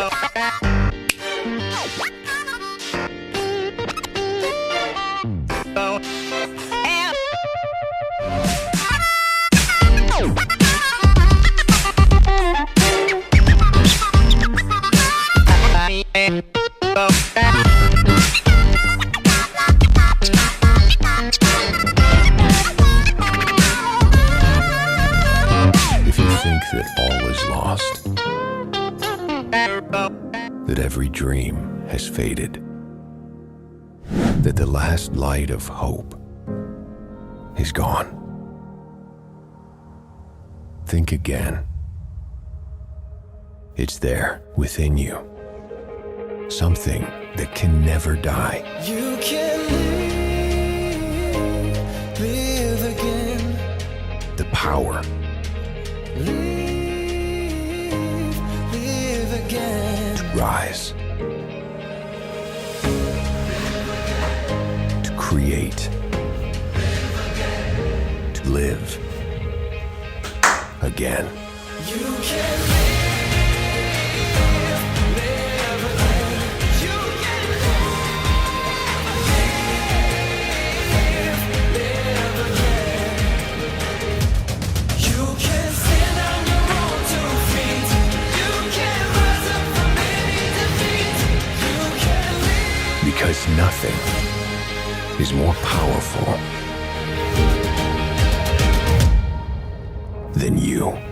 If you think that all is lost, that every dream has faded, that the last light of hope is gone, think again. It's there within you, something that can never die. You can live again. The power, Live again. rise, to create, to live again. You can live again. You can live again. You can stand on your own 2 feet. You can rise up from any defeat. You can live. Because nothing is more powerful than you.